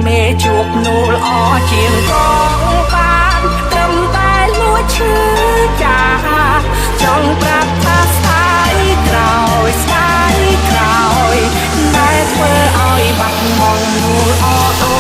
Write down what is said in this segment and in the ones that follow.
មេជួបនូលអជាងកងបានត្រឹមតែលួចឈឺចាចង់ប្រាប់ថាស្ដាយក្រោយស្ដាយក្រោយតែធ្វើឲ្យបាត់បង់នូលអអូ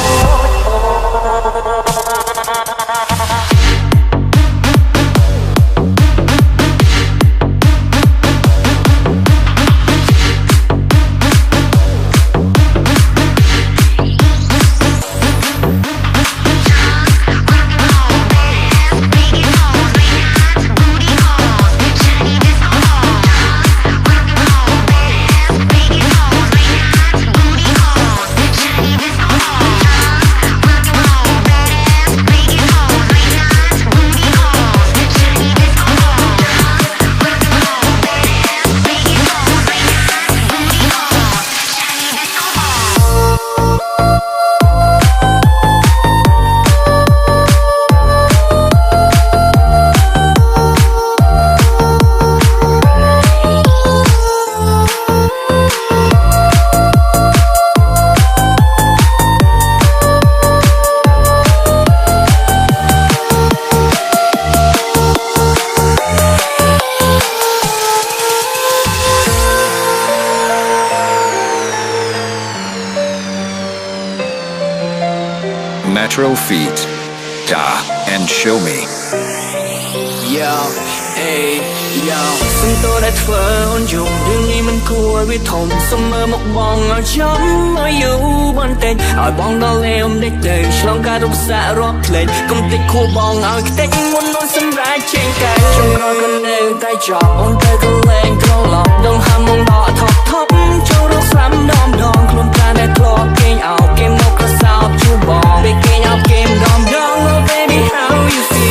Metro Feet, Da and Show Me. Yo, hey, yo សំទោដែលធ្វើអូនយំរឿងនេះមិនគួរវាធំសុំមើលមកបងឲ្យចាំឲ្យយូរបន្តិចឲ្យបងដល់លេំដេកទៅឆ្លងការរំសាករាប់ផ្លេចកុំតិចខួរបងឲ្យខ្ទេចមុននោះសម្រាប់ចេញកាយចង់ក៏នៅតែចប់អូនទៅកន្លែងក្នុងឡប់ដងហាំមកដល់ថប់ថប់ចូលរកស្លាំដងដងខ្លួនប្រាណតែធ្លាប់គេងអោគេមកក្រសោបជួបបងពេលគេងអោគេមដងដង Oh baby how you feel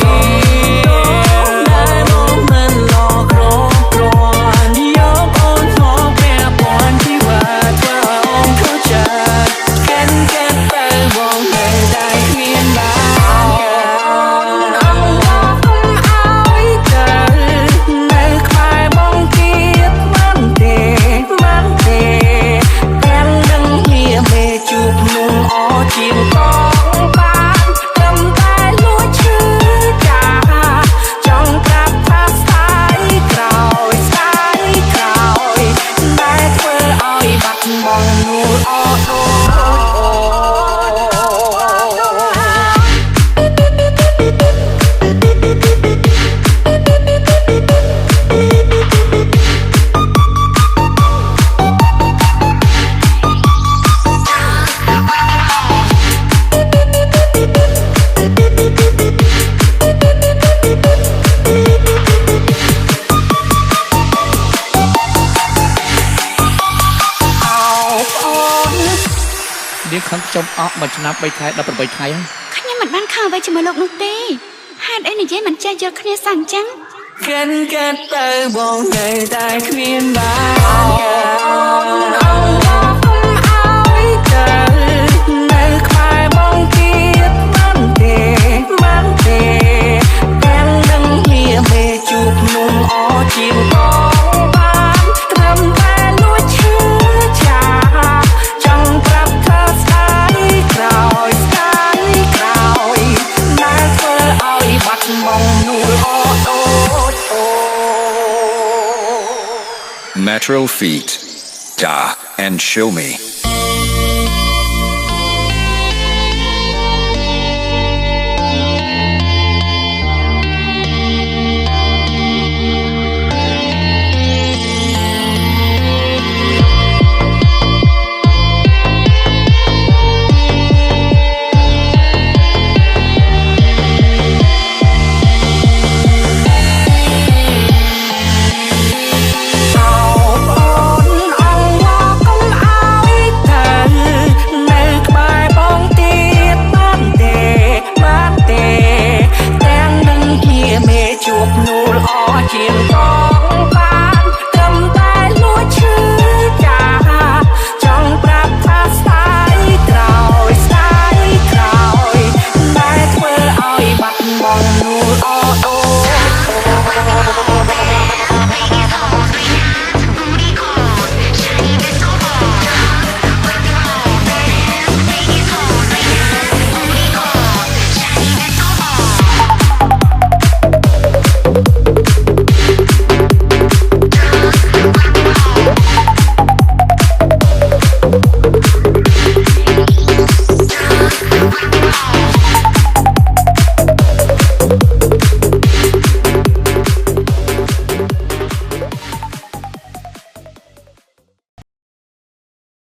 នាងខឹងខ្ញុំអស់មួយឆ្នាំ3ខែ18ខែខ្ញុំមិនបានខឹងអ្វីជាមួយលោកនោះទេហេតុអីនិយាយមិនចេះយល់គ្នាសោះអញ្ចឹងកិនកាត់ទៅបងនៅតែគ្មានបានឲ្យទៅនៅក្បែរបងទៀតបានទេបានទេទាំងនឹងជាមេជួបนุ่มអជាងបងបានត្រឹមតែលួចឈឺចាចង់ប្រាប់ថាស្ដាយក្រោយស្ដាយក្រោយដែលធ្វើឲ្យបាត់បង់នូលអអូ Metro Feet, Da and Show Me.